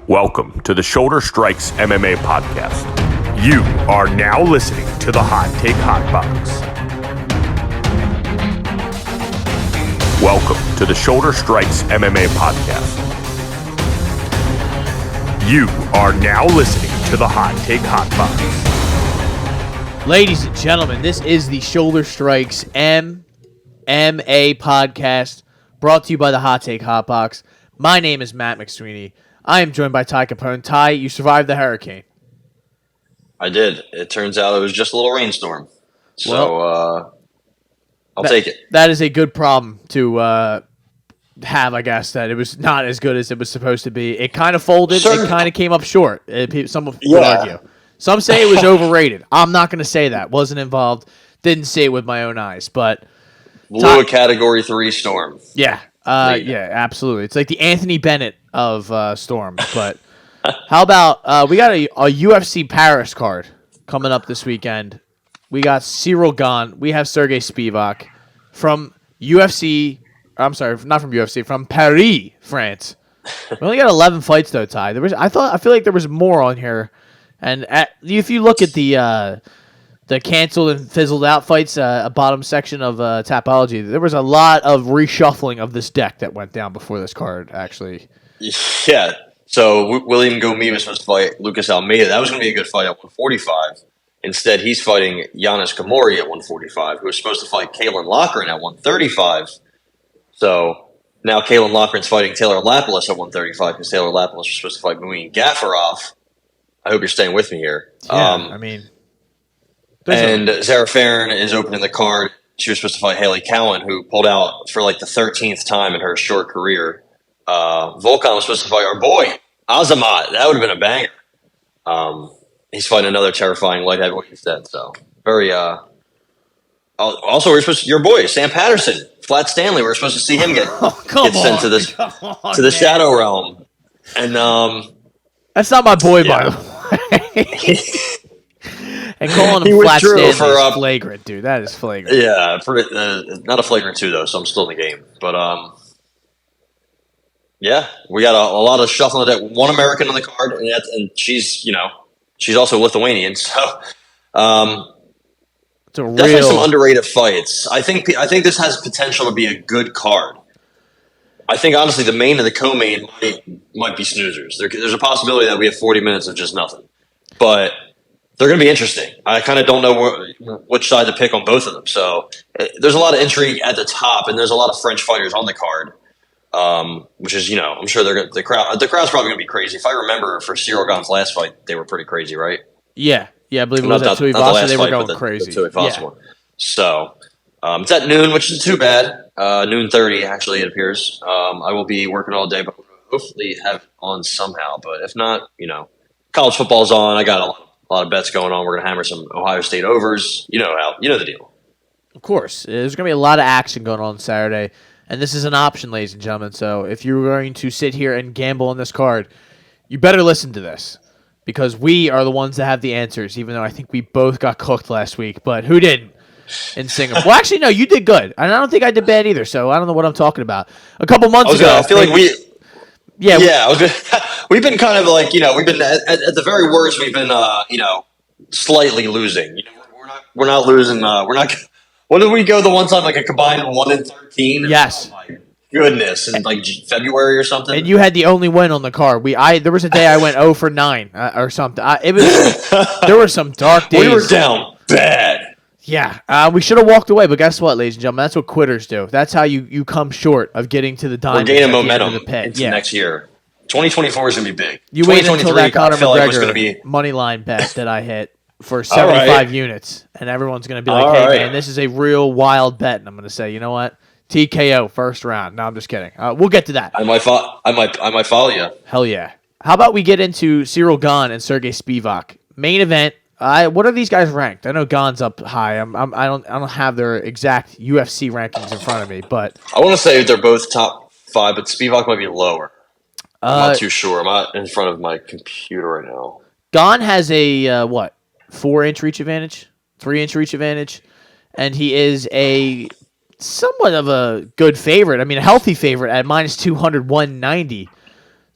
Welcome to the Shoulder Strikes MMA Podcast. You are now listening to the Hot Take Hot Box. Welcome to the Shoulder Strikes MMA Podcast. You are now listening to the Hot Take Hot Box. Ladies and gentlemen, this is the Shoulder Strikes MMA Podcast, brought to you by the Hot Take Hot Box. My name is Matt McSweeney. I am joined by Ty Capone. Ty, you survived the hurricane. I did. It turns out it was just a little rainstorm. So, I'll take it. That is a good problem to have, I guess, that it was not as good as it was supposed to be. It kind of folded. It kind of came up short. Some would argue. Some say it was overrated. I'm not going to say that. Wasn't involved. Didn't see it with my own eyes. But blew a Category 3 storm. Yeah. Yeah, absolutely. It's like the Anthony Bennett of storms. But how about we got a UFC Paris card coming up this weekend. We got Ciryl Gane. We have Sergehi Spivac from UFC. I'm sorry, not from UFC, from Paris, France. We only got 11 fights though, Ty. I feel like there was more on here. And if you look at the canceled and fizzled out fights, bottom section of Tapology, there was a lot of reshuffling of this deck that went down before this card, actually. Yeah. So William Gomi was supposed to fight Lucas Almeida. That was going to be a good fight at 145. Instead, he's fighting Giannis Kamori at 145, who was supposed to fight Kalen Loughran at 135. So now Kalen Loughran's fighting Taylor Lapilus at 135 because Taylor Lapilus was supposed to fight Muin Gafurov. I hope you're staying with me here. Yeah, And Zara Farron is opening the card. She was supposed to fight Haley Cowan, who pulled out for like the 13th time in her short career. Volkan was supposed to fight our boy, Azamat. That would have been a banger. He's fighting another terrifying light heavyweight instead. So, very... Also, we're supposed to... Your boy, Sam Patterson, Flat Stanley, we're supposed to see him get sent to the Shadow Realm. And... That's not my boy, by the way. And calling him Flat Stanley is flagrant, dude. That is flagrant. Yeah, not a flagrant 2, though, so I'm still in the game. But, yeah, we got a lot of shuffling. That one American on the card, and she's also Lithuanian. So, definitely some underrated fights. I think this has potential to be a good card. I think, honestly, the main and the co-main might be snoozers. There's a possibility that we have 40 minutes of just nothing. But they're going to be interesting. I kind of don't know which side to pick on both of them. So there's a lot of intrigue at the top, and there's a lot of French fighters on the card, which is, I'm sure the crowd's probably going to be crazy. If I remember, for Ciryl Gane's last fight, they were pretty crazy, right? Yeah, I believe it was at Tuivasa. They were going crazy. The Tuivasa one. So it's at noon, which isn't too bad. Noon 30, actually, it appears. I will be working all day, but hopefully have it on somehow. But if not, college football's on. I got a lot of bets going on. We're going to hammer some Ohio State overs. You know the deal. Of course. There's going to be a lot of action going on Saturday, and this is an option, ladies and gentlemen. So if you're going to sit here and gamble on this card, you better listen to this, because we are the ones that have the answers, even though I think we both got cooked last week. But who didn't in Singapore? Well, actually, no, you did good. And I don't think I did bad either, so I don't know what I'm talking about. A couple months ago. I feel like we've been kind of like, we've been at the very worst, we've been, slightly losing. We're not losing. We're not. What did we go the one time, like a combined 1-13? Yes. Oh my goodness, in like February or something. And you had the only win on the card. There was a day I went 0 for 9 or something. There were some dark days. We were down bad. Yeah, we should have walked away, but guess what, ladies and gentlemen? That's what quitters do. That's how you come short of getting to the diamond. We're gaining momentum into next year. 2024 is going to be big. You wait until that Conor McGregor money line bet that I hit for 75 units, and everyone's going to be like, hey, man, this is a real wild bet. And I'm going to say, you know what? TKO first round. No, I'm just kidding. We'll get to that. I might follow you. Hell yeah. How about we get into Ciryl Gane and Sergehi Spivac? Main event. What are these guys ranked? I know Gane's up high. I don't have their exact UFC rankings in front of me, but I want to say they're both top 5, but Spivac might be lower. I'm not too sure. I'm not in front of my computer right now. Gane has a 4-inch reach advantage, 3-inch reach advantage, and he is a somewhat of a good favorite. I mean, a healthy favorite at minus 200, 190.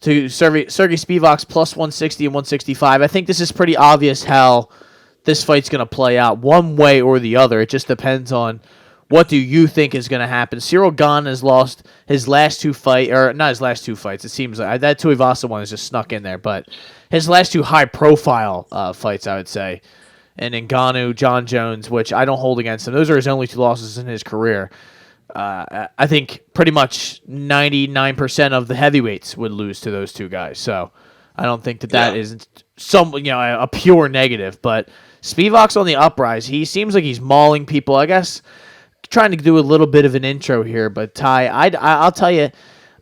to Sergey Spivac's plus 160 and 165. I think this is pretty obvious how this fight's going to play out one way or the other. It just depends on what do you think is going to happen. Ciryl Gane has lost his last two fights, or not his last two fights. It seems like that Tuivasa one is just snuck in there, but his last two high-profile fights, I would say, and Ngannou, John Jones, which I don't hold against him. Those are his only two losses in his career. I think pretty much 99% of the heavyweights would lose to those two guys. So I don't think that is a pure negative. But Spivac's on the uprise. He seems like he's mauling people. I guess trying to do a little bit of an intro here, but Ty, I'll tell you,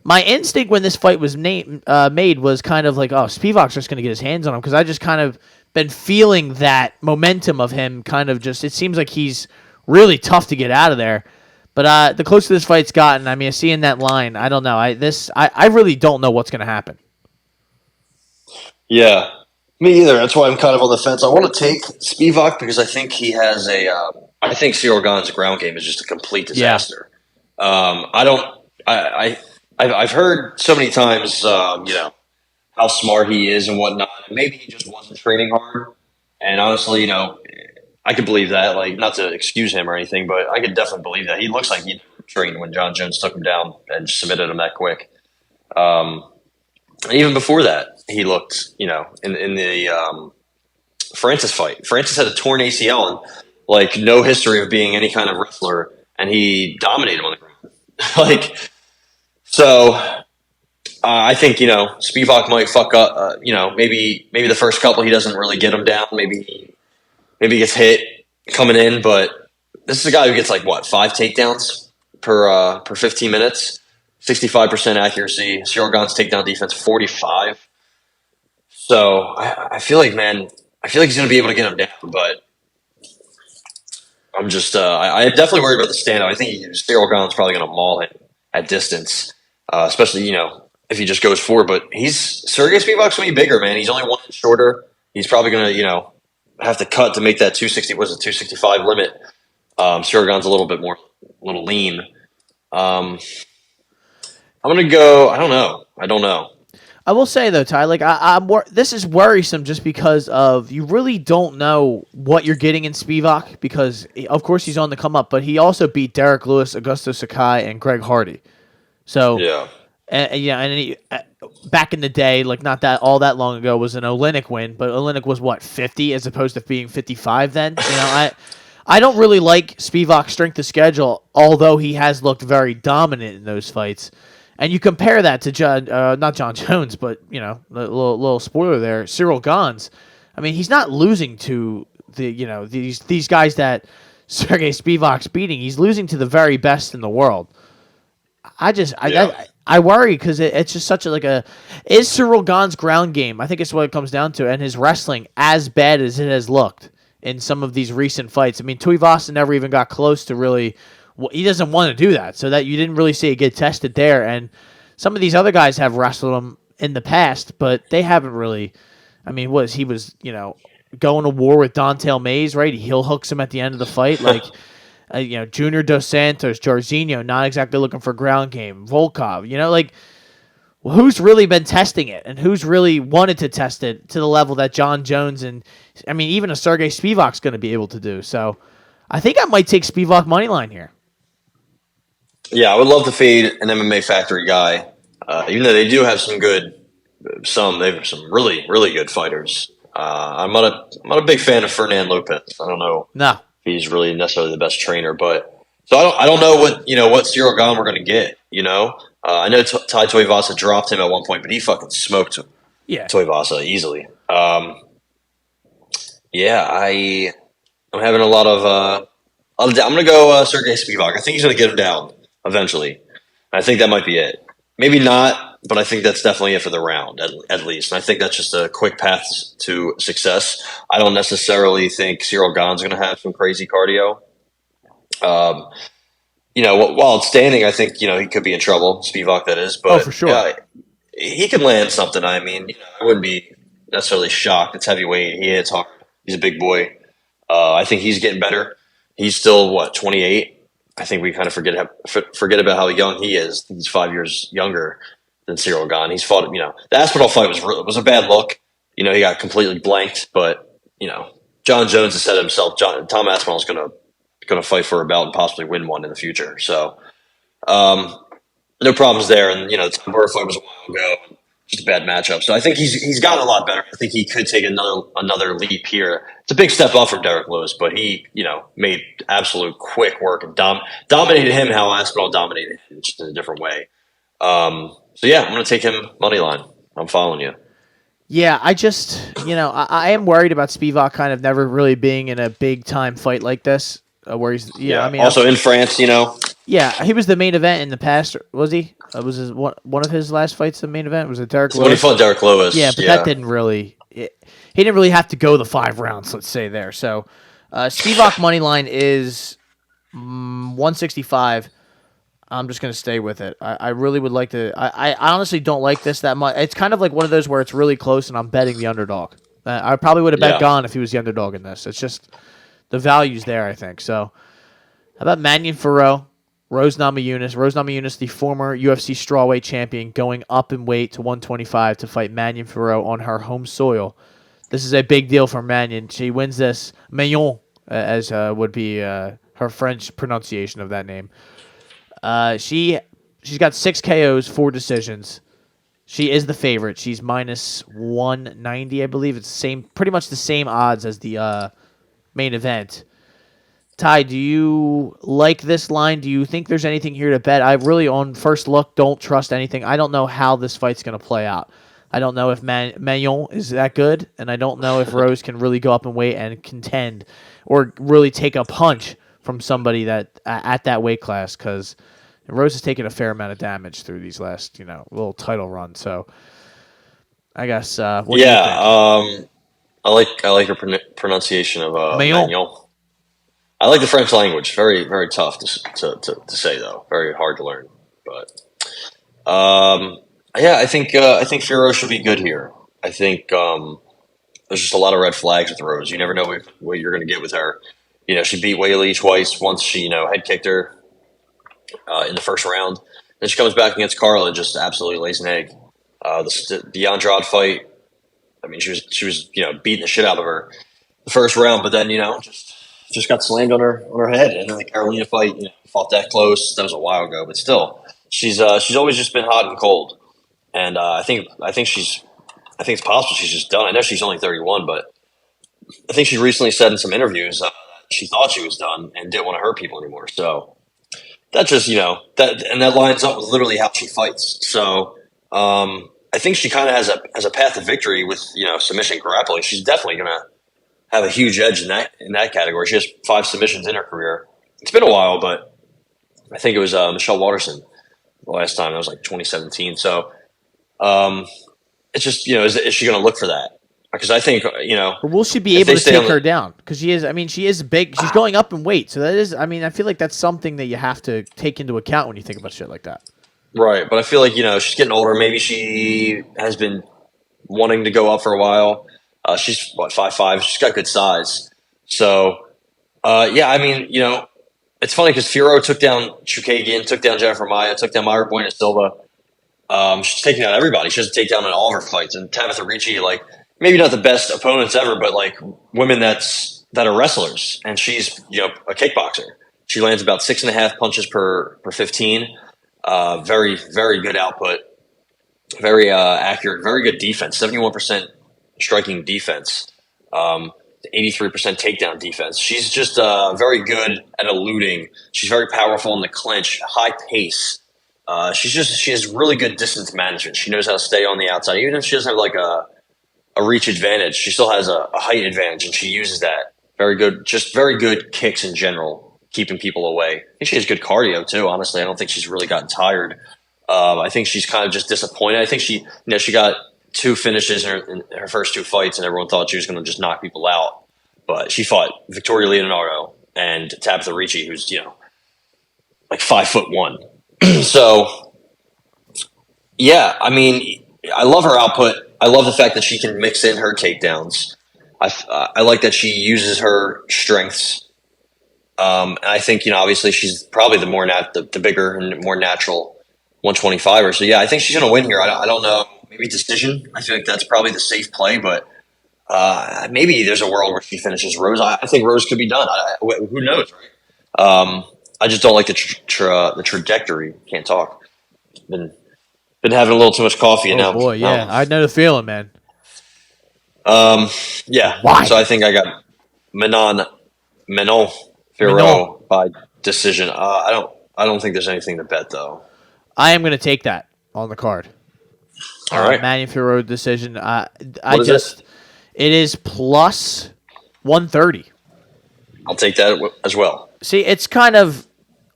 my instinct when this fight was made was kind of like, oh, Spivac's just going to get his hands on him, because I just kind of been feeling that momentum of him kind of just, it seems like he's really tough to get out of there. But the closer this fight's gotten, I mean, seeing that line, I don't know. I really don't know what's going to happen. Yeah, me either. That's why I'm kind of on the fence. I want to take Spivac because I think he has I think Ciryl Gane's ground game is just a complete disaster. Yeah. I've heard so many times, how smart he is and whatnot. Maybe he just wasn't training hard. And honestly, I could believe that. Like, not to excuse him or anything, but I could definitely believe that. He looks like he trained when John Jones took him down and submitted him that quick. Even before that, he looked, in the Francis fight. Francis had a torn ACL and no history of being any kind of wrestler, and he dominated him on the ground. I think Spivac might fuck up. Maybe the first couple he doesn't really get him down. Maybe he gets hit coming in, but this is a guy who gets 5 takedowns per 15 minutes. 65% accuracy. Ciryl Gane's takedown defense 45. So I feel like he's going to be able to get him down, but I'm just I'm definitely worried about the standout. I think Ciryl Gane's probably going to maul him at distance, especially if he just goes forward. But Sergey Spivac's going to be bigger, man. He's only 1 inch shorter. He's probably going to have to cut to make that 265 limit. Ciryl Gane's a little lean. I'm going to go. I don't know. I will say though, Ty, this is worrisome just because of you really don't know what you're getting in Spivac, because of course he's on the come up, but he also beat Derek Lewis, Augusto Sakai, and Greg Hardy. So yeah, and back in the day, not that all that long ago, was an Olynyk win, but Olynyk was 50 as opposed to being 55 then. I don't really like Spivac's strength of schedule, although he has looked very dominant in those fights. And you compare that to not John Jones, but the little spoiler there, Ciryl Gane's. I mean, he's not losing to these guys that Sergey Spivac's beating. He's losing to the very best in the world. I worry because it's just such is Ciryl Gane's ground game? I think it's what it comes down to, and his wrestling as bad as it has looked in some of these recent fights. I mean, Tuivasa never even got close to really. Well, he doesn't want to do that, so that you didn't really see it get tested there. And some of these other guys have wrestled him in the past, but they haven't really. I mean, he was going to war with Don'Tale Mayes, right? He heel hooks him at the end of the fight, Junior Dos Santos, Jorginho, not exactly looking for ground game. Volkov, who's really been testing it, and who's really wanted to test it to the level that John Jones and even a Sergey Spivac's going to be able to do. So, I think I might take Spivac money line here. Yeah, I would love to fade an MMA Factory guy, even though they do have they have some really, really good fighters. I'm not a big fan of Fernand Lopez. I don't know if he's really necessarily the best trainer, but so I don't know what Ciryl Gane we're going to get. I know Tai Tuivasa dropped him at one point, but he fucking smoked Tuivasa easily. I'm having a lot of. I'm going to go Sergey Spivak. I think he's going to get him down eventually. I think that might be it. Maybe not, but I think that's definitely it for the round, at least. And I think that's just a quick path to success. I don't necessarily think Ciryl Gane's going to have some crazy cardio. While it's standing, I think, he could be in trouble, Spivak, that is. But, for sure. He can land something. I mean, I wouldn't be necessarily shocked. It's heavyweight. He hits hard. He's a big boy. I think he's getting better. He's still, 28? I think we kind of forget about how young he is. He's 5 years younger. Ciryl Gane. He's fought, the Aspinall fight was a bad look. He got completely blanked, but John Jones has said himself, Tom Aspinall is going to fight for a belt and possibly win one in the future. So no problems there. And the Tom Burr fight was a while ago, just a bad matchup. So I think he's gotten a lot better. I think he could take another leap here. It's a big step up from Derek Lewis, but he made absolute quick work and dominated him how Aspinall dominated him, just in a different way. So yeah, I'm going to take him money line. I'm following you. Yeah, I just, I am worried about Spivac kind of never really being in a big time fight like this, where he's, I mean, also in France, Yeah, he was the main event in the past, was he? Was one of his last fights the main event? Was it Derek Lewis? When he fought Derek Lewis. Yeah, but that didn't really, he didn't really have to go the 5 rounds, let's say there. So, Spivac money line is 165. I'm just going to stay with it. I really would like to. I honestly don't like this that much. It's kind of like one of those where it's really close and I'm betting the underdog. I probably would have bet Gane if he was the underdog in this. It's just the value's there, I think. So, how about Manion Farrow, Rose Namajunas? Rose Namajunas, the former UFC strawweight champion, going up in weight to 125 to fight Manion Farrow on her home soil. This is a big deal for Manion. She wins this. Mayon, as would be her French pronunciation of that name. She's got 6 KOs, 4 decisions. She is the favorite. She's minus 190, I believe. It's pretty much the same odds as the main event. Ty, do you like this line? Do you think there's anything here to bet? I really, on first look, don't trust anything. I don't know how this fight's going to play out. I don't know if Mayon is that good, and I don't know if Rose can really go up in weight and contend or really take a punch from somebody that at that weight class, because Rose has taken a fair amount of damage through these last, little title run. So, I guess. What do you think? I like your pronunciation of Mayon. I like the French language. Very, very tough to say though. Very hard to learn. But I think Farrow should be good here. I think there's just a lot of red flags with Rose. You never know what you're going to get with her. She beat Whaley twice. Once she head kicked her in the first round. Then she comes back against Carla and just absolutely lays an egg. The Andrade fight, I mean, she was beating the shit out of her the first round, but then just got slammed on her head. And then the Carolina fight, fought that close. That was a while ago, but still, she's always just been hot and cold. And I think it's possible she's just done. I know she's only 31, but I think she recently said in some interviews she thought she was done and didn't want to hurt people anymore. So that just that lines up with literally how she fights. So I think she kind of has a path to victory with submission grappling. She's definitely gonna have a huge edge in that category. She has 5 submissions in her career. It's been a while, but I think it was Michelle Watterson the last time. That was like 2017. So it's just is she going to look for that? Because I think Or will she be able to take her down? Because she is big. She's going up in weight, so that is. I mean, I feel like that's something that you have to take into account when you think about shit like that. Right, but I feel like she's getting older. Maybe she has been wanting to go up for a while. She's 5'5". She's got good size. So, I mean, it's funny because Farrow took down Chukagian, took down Jennifer Maia, took down Mayra Buena Silva. She's taking down everybody. She doesn't take down in all of her fights. And Tabitha Ricci, maybe not the best opponents ever, but women that are wrestlers. And she's a kickboxer. She lands about 6.5 punches per 15. Very, very good output. Very accurate. Very good defense. 71% striking defense. 83% takedown defense. She's just very good at eluding. She's very powerful in the clinch. High pace. She has really good distance management. She knows how to stay on the outside. Even if she doesn't have a reach advantage, she still has a height advantage, and she uses that. Very good. Just very good kicks in general, keeping people away. I think she has good cardio too. Honestly, I don't think she's really gotten tired. I think she's kind of just disappointed. I think she got 2 finishes in her first 2 fights, and everyone thought she was going to just knock people out. But she fought Victoria Leonardo and Tabitha Ricci, who's 5'1". So, yeah, I mean, I love her output. I love the fact that she can mix in her takedowns. I like that she uses her strengths. And I think obviously she's probably the bigger and more natural 125 or so. Yeah, I think she's going to win here. I don't know. Maybe decision. I feel like that's probably the safe play, but maybe there's a world where she finishes Rose. I think Rose could be done. Who knows, right? I just don't like the trajectory. Can't talk. Been having a little too much coffee now. Oh boy, yeah, I know the feeling, man. Yeah. Why? So I think I got Manon Fiorot by decision. I don't think there's anything to bet though. I am going to take that on the card. All right. Manon Fiorot decision. It is plus 130. I'll take that as well. See, it's kind of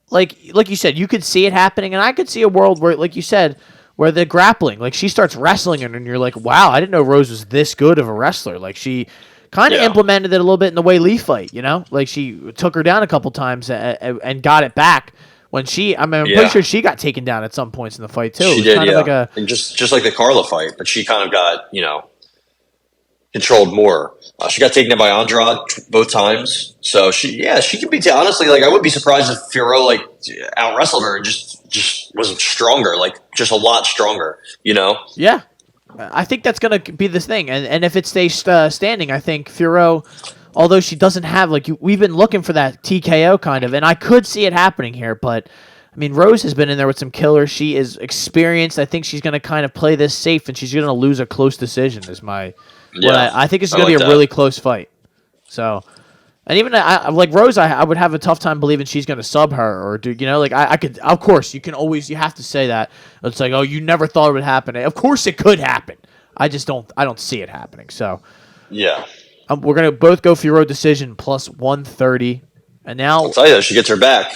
like you said, you could see it happening, and I could see a world where, like you said, where the grappling, like she starts wrestling, and you're like, wow, I didn't know Rose was this good of a wrestler. Like she kind of implemented it a little bit in the Wei Li fight, you know? Like she took her down a couple times and got it back. When I'm pretty sure she got taken down at some points in the fight too. She did, and just like the Carla fight, but she kind of got controlled more. She got taken down by Andrade both times, so she could be. Honestly, like I would be surprised if Fiorot out wrestled her and just was stronger, like just a lot stronger. Yeah, I think that's gonna be the thing, and if it stays standing, I think Fiorot. Although she doesn't have, we've been looking for that TKO kind of, and I could see it happening here, but, I mean, Rose has been in there with some killers. She is experienced. I think she's going to kind of play this safe, and she's going to lose a close decision is my... I think it's going to be a really close fight. So, and even, like Rose, I would have a tough time believing she's going to sub her or do, I could, of course, you have to say that. It's like, oh, you never thought it would happen. Of course it could happen. I don't see it happening, so... Yeah. We're going to both go Fiorot decision plus 130. And now... I'll tell you, she gets her back.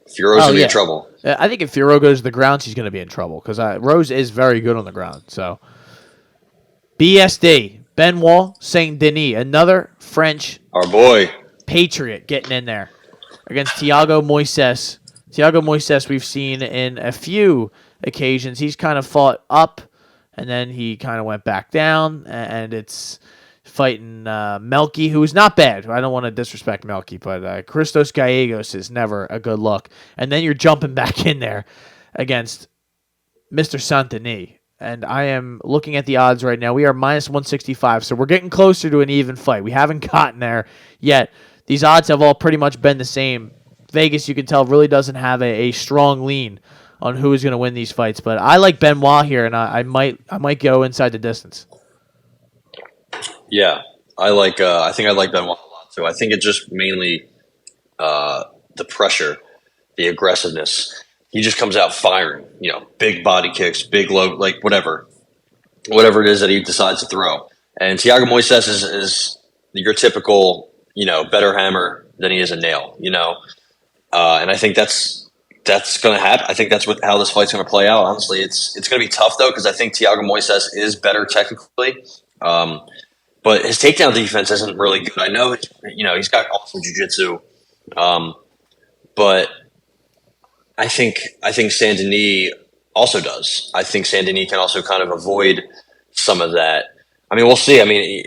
Fiorot's going to be in trouble. I think if Fiorot goes to the ground, she's going to be in trouble because Rose is very good on the ground. So, BSD, Benoit Saint-Denis, another French... Our boy. Patriot getting in there against Thiago Moises. Thiago Moises we've seen in a few occasions. He's kind of fought up, and then he kind of went back down, and it's... fighting Melky, who is not bad. I don't want to disrespect Melky, but Christos Gallegos is never a good look. And then you're jumping back in there against Mr. Saint-Denis. And I am looking at the odds right now. We are minus 165, so we're getting closer to an even fight. We haven't gotten there yet. These odds have all pretty much been the same. Vegas, you can tell, really doesn't have a strong lean on who is going to win these fights. But I like Benoit here, and I might go inside the distance. Yeah, I think I like Benoit a lot too. I think it's just mainly the pressure, the aggressiveness. He just comes out firing, big body kicks, big low, like whatever it is that he decides to throw. And Thiago Moises is your typical, better hammer than he is a nail, and I think that's going to happen. I think that's how this fight's going to play out. Honestly, it's going to be tough though because I think Thiago Moises is better technically. But his takedown defense isn't really good. I know, he's got awesome jiu-jitsu. But I think Saint-Denis also does. I think Saint-Denis can also kind of avoid some of that. I mean, we'll see. I mean,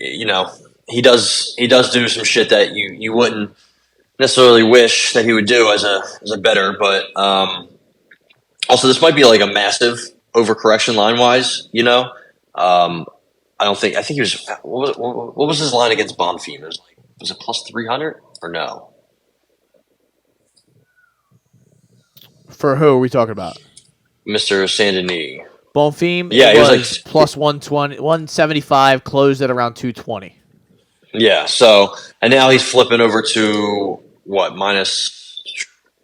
he does do some shit that you wouldn't necessarily wish that he would do as a better, but also this might be like a massive overcorrection line-wise, I think he was. What was his line against Bonfim? Was it plus 300 or no? For who are we talking about? Mr. Saint-Denis. Bonfim. Yeah, he was like plus 120, 175, closed at around 220. Yeah. So and now he's flipping over to what minus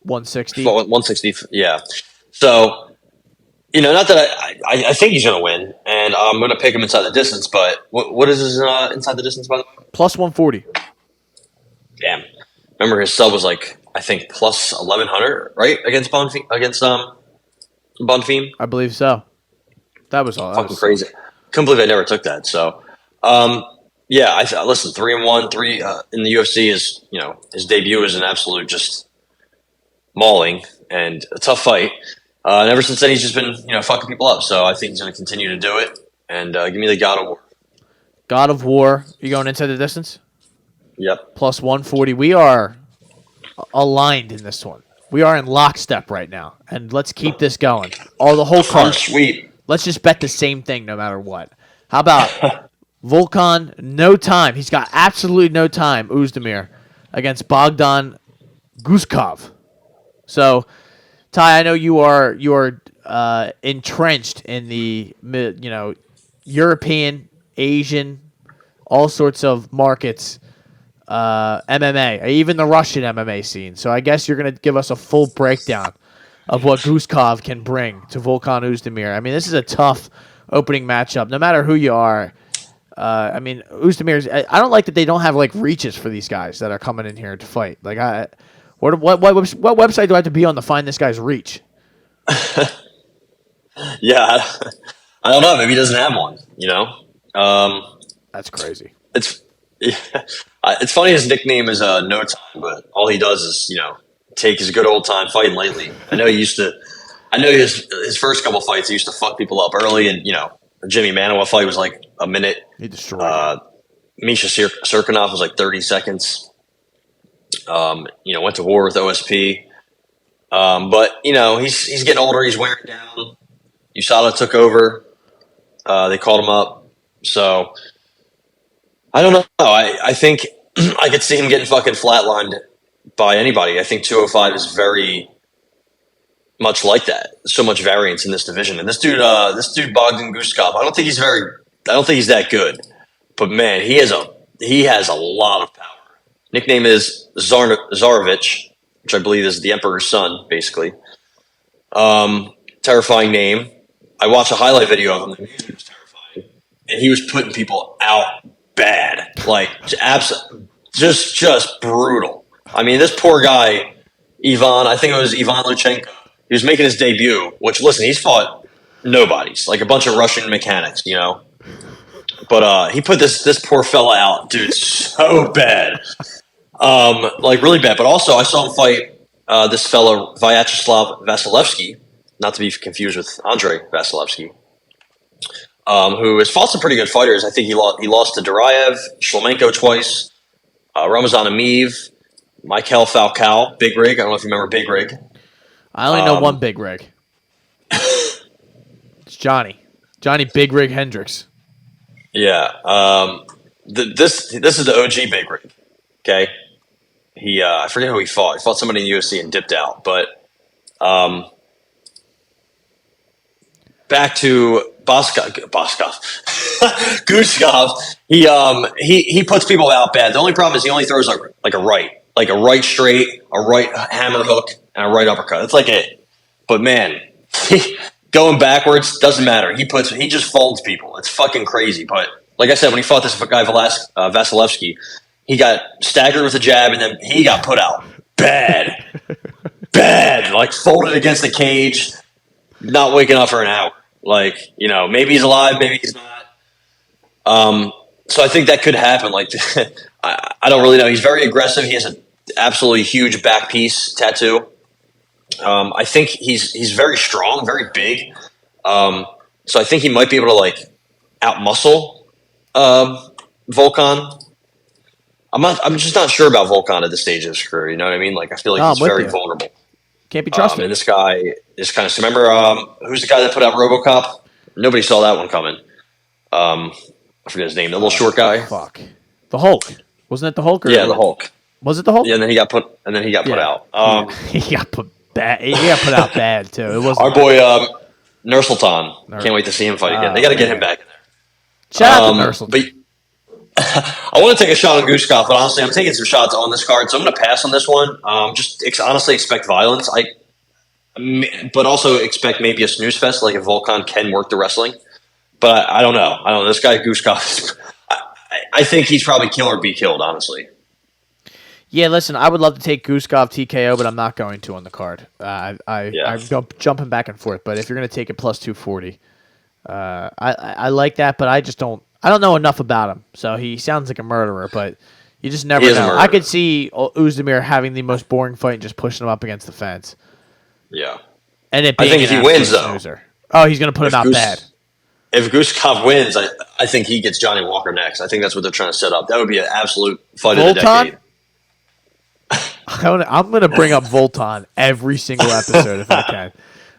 160. 160. Yeah. So. Not that I think he's going to win, and I'm going to pick him inside the distance, but what is his inside the distance, by the way? Plus 140. Damn. Remember, his sub was I think, plus 1,100, right, against Bonfim? I believe so. That was all. Fucking crazy. Couldn't believe I never took that. So, listen, 3-1, 3 in the UFC is, his debut is an absolute just mauling and a tough fight. And ever since then, he's just been, fucking people up. So I think he's going to continue to do it. And give me the God of War. God of War. You going inside the distance? Yep. Plus 140. We are aligned in this one. We are in lockstep right now, and let's keep this going. The whole card. Sweet. Let's just bet the same thing no matter what. How about Volkan? No time. He's got absolutely no time. Oezdemir against Bogdan Guskov. So, Ty, I know you are entrenched in the European, Asian, all sorts of markets, MMA, even the Russian MMA scene. So I guess you're going to give us a full breakdown of what Guskov can bring to Volkan Oezdemir. I mean, this is a tough opening matchup, no matter who you are. Oezdemir's. I don't like that they don't have like reaches for these guys that are coming in here to fight. Like, what website do I have to be on to find this guy's reach? Yeah, I don't know. Maybe he doesn't have one. That's crazy. It's funny. His nickname is No Time, but all he does is take his good old time fighting lately. I know his first couple fights he used to fuck people up early, and the Jimmy Manuwa fight was like a minute. He destroyed. Misha Cirkunov was like 30 seconds. Went to war with OSP. But he's getting older. He's wearing down. USADA took over. They called him up. So I don't know. I think I could see him getting fucking flatlined by anybody. I think 205 is very much like that. There's so much variance in this division. And this dude Bogdan Guskov, I don't think he's that good. But man, he has a lot of power. Nickname is Tsarevich, which I believe is the Emperor's son, basically. Terrifying name. I watched a highlight video of him. The music was terrifying. And he was putting people out bad. Like, just brutal. I mean, this poor guy, I think it was Ivan Luchenko, he was making his debut, which, listen, he's fought nobodies, like a bunch of Russian mechanics, But he put this poor fella out, dude, so bad. Like, really bad. But also, I saw him fight this fella, Vyacheslav Vasilevsky, not to be confused with Andrei Vasilevsky, who has fought some pretty good fighters. I think he lost to Duraev, Shlemenko twice, Ramazan Amiv, Michael Falcao, Big Rig. I don't know if you remember Big Rig. I only know one Big Rig. It's Johnny Big Rig Hendricks. Yeah. This is the OG Big Rig. Okay. I forget who he fought. He fought somebody in the UFC and dipped out. But back to Guskov. He puts people out bad. The only problem is he only throws like a right straight, a right hammer hook, and a right uppercut. That's like it. But man, going backwards doesn't matter. He just folds people. It's fucking crazy. But like I said, when he fought this guy Vasilevsky, he got staggered with a jab, and then he got put out bad, like folded against the cage, not waking up for an hour. Like, maybe he's alive, maybe he's not. So I think that could happen. Like, I don't really know. He's very aggressive. He has an absolutely huge back piece tattoo. I think he's very strong, very big. So I think he might be able to like outmuscle Volkan. I'm just not sure about Volkan at this stage of his career. You know what I mean? Like, I feel like he's very vulnerable. Can't be trusted. And this guy is kind of. Remember, who's the guy that put out RoboCop? Nobody saw that one coming. I forget his name. The little short guy. Fuck. The Hulk. Wasn't it the Hulk? Yeah, the Hulk. Was it the Hulk? Yeah, and then he got put out. He got put bad. He got put out bad too. It wasn't our boy Nursultan. Can't wait to see him fight again. They got to get him back in there. Shout out to Nursultan. But I want to take a shot on Guskov, but honestly, I'm taking some shots on this card, so I'm going to pass on this one. Honestly expect violence. But also expect maybe a snooze fest, like if Volkan can work the wrestling. But I don't know. This guy Guskov, I think he's probably kill or be killed, honestly. Yeah, listen, I would love to take Guskov TKO, but I'm not going to on the card. I'm jumping back and forth, but if you're going to take it plus 240, I like that, but I don't know enough about him. So he sounds like a murderer, but you just never know. I could see Oezdemir having the most boring fight and just pushing him up against the fence. Yeah. And I think if he wins, though. Snoozer. Oh, he's going to put him out bad. If Guskov wins, I think he gets Johnny Walker next. I think that's what they're trying to set up. That would be an absolute fight of the decade. I'm gonna bring up Volton every single episode if I can,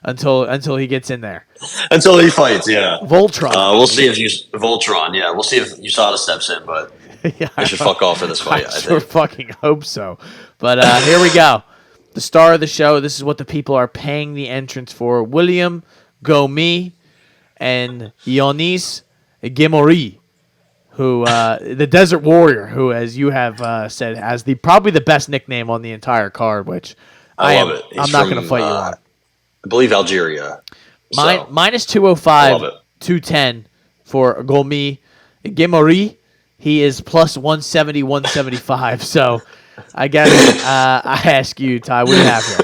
until he gets in there. Until he fights, yeah. Voltron. We'll see if Voltron. Yeah, we'll see if USADA steps in, but Yeah, they should fuck off for this fight. I sure think. fucking hope so. But here we go. The star of the show. This is what the people are paying the entrance for. William Gomi and Ionis Gemori, who the Desert Warrior, who, as you have said, has probably the best nickname on the entire card. Which I love it. I'm not going to fight you on. I believe Algeria. So, Minus 205, 210 for Gomi Gemori. He is plus 170, 175. So I guess I ask you, Ty, what do you have here?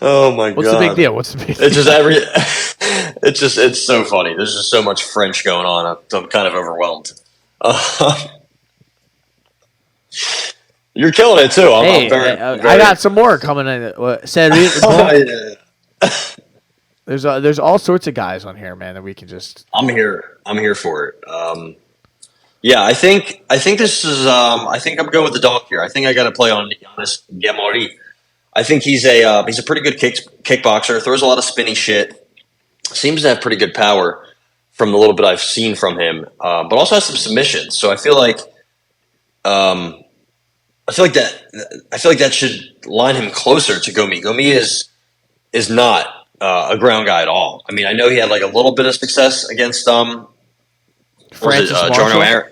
Oh my god! What's the big deal? It's so funny. There's just so much French going on. I'm kind of overwhelmed. You're killing it too. I'm very, I got some more coming in. Ciryl, there's all sorts of guys on here, man, that we can just. I'm here for it. Yeah, I think this is. I think I'm going with the dog here. I think I got to play on Giannis Gemori. I think he's a pretty good kickboxer. Throws a lot of spinny shit. Seems to have pretty good power from the little bit I've seen from him, but also has some submissions. So I feel like that should line him closer to Gomi. Gomi is not a ground guy at all. I mean, I know he had like a little bit of success against Francis Jarno Aaron.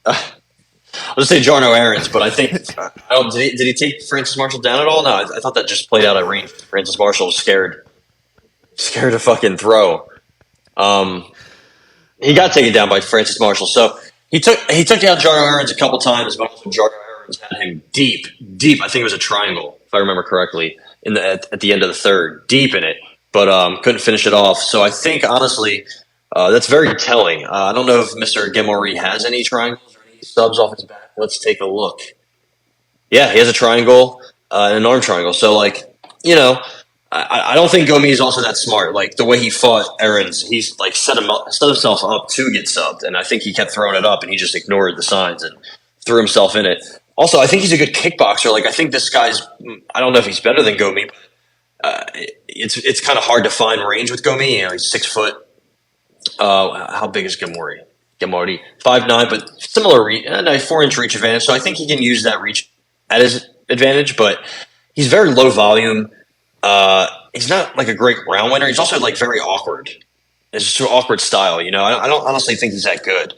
I'll just say Jarno Aarons, but I think did he take Francis Marshall down at all? No, I thought that just played out at range. Francis Marshall was scared to fucking throw. He got taken down by Francis Marshall, so he took down Jarno Aarons a couple times, but also Jarno Aarons had him deep. I think it was a triangle, if I remember correctly, at the end of the third, deep in it, but couldn't finish it off. So I think honestly, that's very telling. I don't know if Mr. Gemori has any triangles or any subs off his back. Let's take a look. Yeah, he has a triangle and an arm triangle. So I don't think Gomi is also that smart. Like the way he fought Aarons, he's like set himself up to get subbed, and I think he kept throwing it up, and he just ignored the signs and threw himself in it. Also, I think he's a good kickboxer. Like I think this guy's. I don't know if he's better than Gomi. But, it's kind of hard to find range with Gomi. You know, he's 6 foot. How big is Gemori? 5'9", but similar reach, a 4-inch reach advantage. So I think he can use that reach at his advantage. But he's very low volume. He's not like a great round winner. He's also like very awkward. It's just an awkward style, you know. I don't honestly think he's that good.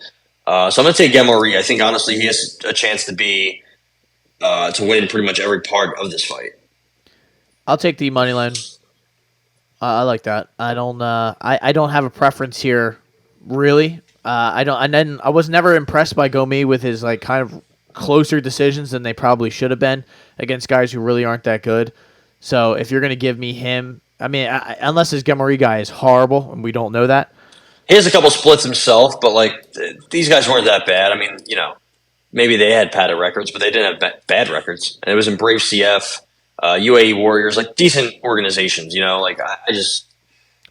So I'm gonna take Gemori. I think honestly he has a chance to win pretty much every part of this fight. I'll take the money line. I like that. I don't have a preference here, really. I was never impressed by Gomi with his like kind of closer decisions than they probably should have been against guys who really aren't that good. So if you're going to give me him, I mean, unless his Gemori guy is horrible, and we don't know that. He has a couple splits himself, but like these guys weren't that bad. I mean, you know, maybe they had padded records, but they didn't have bad records. And it was in Brave CF, UAE Warriors, like decent organizations. You know, like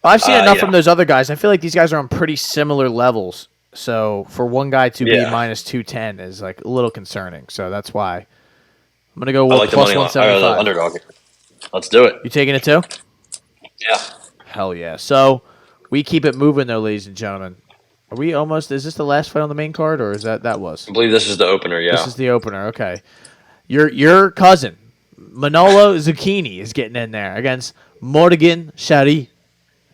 I've seen enough from those other guys. I feel like these guys are on pretty similar levels. So for one guy to be minus 210 is like a little concerning. So that's why I'm going to go with plus 175. The underdog. Let's do it. You taking it too? Yeah. Hell yeah. So we keep it moving though, ladies and gentlemen. Are we almost? Is this the last fight on the main card, or is that was? I believe this is the opener. Yeah. This is the opener. Okay. Your cousin Manolo Zucchini is getting in there against Morgan Shari.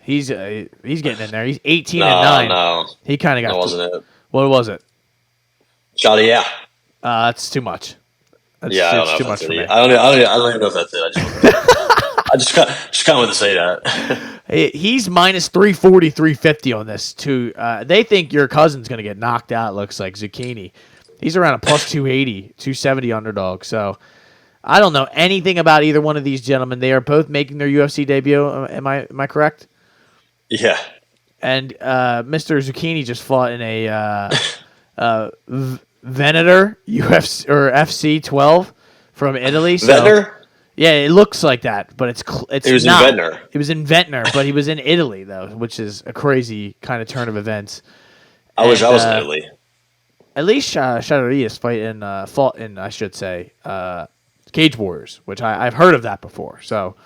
He's getting in there. He's 18-9. No, he kind of got. That wasn't it. What was it? Shari, yeah. That's too much. I don't know too much for me. I don't even know if that's it. I just kind of want to say that. He's minus 340, 350 on this too. They think your cousin's going to get knocked out. Looks like Zucchini. He's around a plus 280, 270 underdog. So I don't know anything about either one of these gentlemen. They are both making their UFC debut. Am I correct? Yeah. And Mr. Zucchini just fought in a Venator UFC or FC 12 from Italy. So, Venator? Yeah, it looks like that, but it's it was not. In Ventnor. It was in Ventnor, but he was in Italy though, which is a crazy kind of turn of events. I wish I was in Italy. at least Sergehi is fought in, I should say, Cage Warriors, which I've heard of that before. So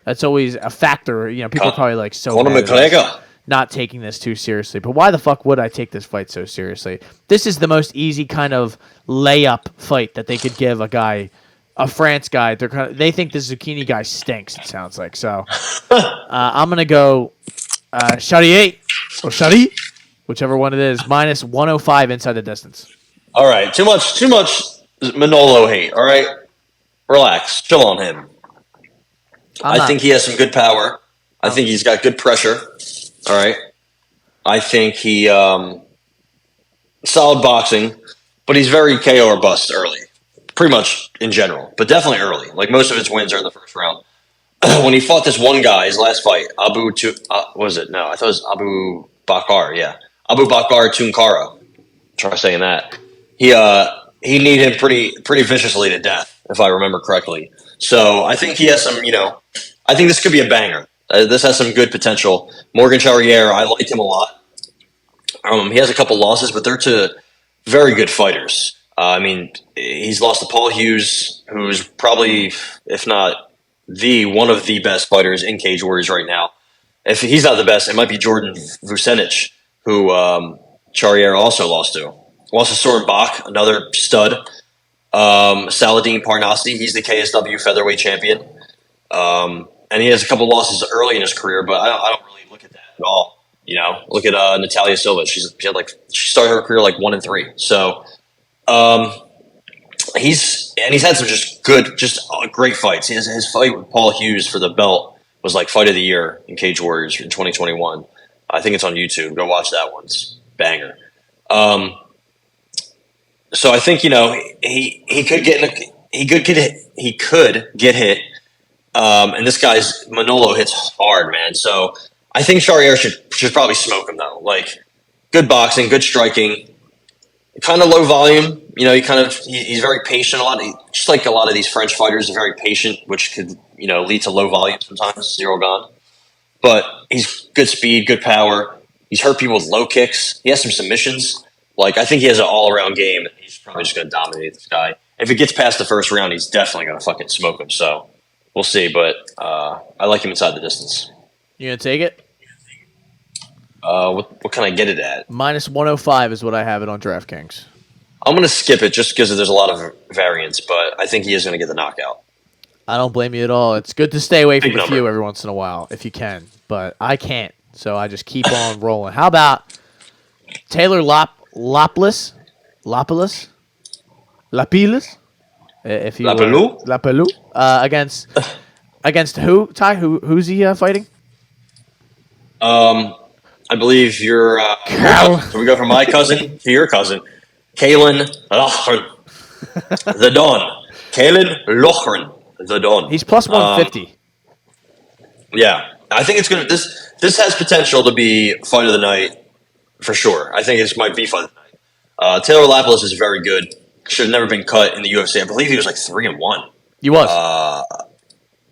that's always a factor. You know, people are probably like Conor McGregor. not taking this too seriously. But why the fuck would I take this fight so seriously? This is the most easy kind of layup fight that they could give a guy, a France guy. They think the Zucchini guy stinks, it sounds like. So I'm going to go Sergehi or Sergehi, whichever one it is, minus 105 inside the distance. All right, too much Manolo hate. All right, relax, chill on him. I think he has some good power. I think he's got good pressure. All right, I think he solid boxing, but he's very KO or bust early, pretty much in general, but definitely early. Like most of his wins are in the first round. When he fought this one guy, his last fight, what was it? No, I thought it was Abu Bakar. Yeah, Abu Bakar Tunkara. Try saying that. He kneed him pretty viciously to death, if I remember correctly. So I think he has some. I think this could be a banger. This has some good potential. Morgan Charriere, I like him a lot. He has a couple losses, but they're to very good fighters. I mean, he's lost to Paul Hughes, who's probably, if not one of the best fighters in Cage Warriors right now. If he's not the best, it might be Jordan Vucenic, who Charriere also lost to. Lost to Soren Bach, another stud. Saladin Parnassi, he's the KSW featherweight champion. And he has a couple losses early in his career, but I don't really look at that at all. Look at Natalia Silva. She started her career like 1-3. So he's had some just great fights. His fight with Paul Hughes for the belt was like fight of the year in Cage Warriors in 2021. I think it's on YouTube. Go watch that one. It's banger. So I think he could get hit. And this guy's Manolo hits hard, man. So I think Charriere should probably smoke him though. Like good boxing, good striking, kind of low volume. He's very patient. Just like a lot of these French fighters are very patient, which could lead to low volume sometimes. Ciryl Gane, but he's good speed, good power. He's hurt people with low kicks. He has some submissions. Like I think he has an all around game. He's probably just going to dominate this guy. If it gets past the first round, he's definitely going to fucking smoke him. So. We'll see, but I like him inside the distance. You gonna take it? What can I get it at? Minus 105 is what I have it on DraftKings. I'm gonna skip it just because there's a lot of variance, but I think he is gonna get the knockout. I don't blame you at all. It's good to stay away from the few every once in a while if you can, but I can't, so I just keep on rolling. How about Taylor Lapilus? If you Lapelou against who? Ty, who's he fighting? I believe you're. So we go from my cousin to your cousin, Kalen Lochran, the Don. Kalen Lochran, the Don. He's plus 150. Yeah, I think it's gonna. This has potential to be fight of the night for sure. I think this might be fight of the night. Taylor Lapilus is very good. Should have never been cut in the UFC. I believe he was like 3-1. He was.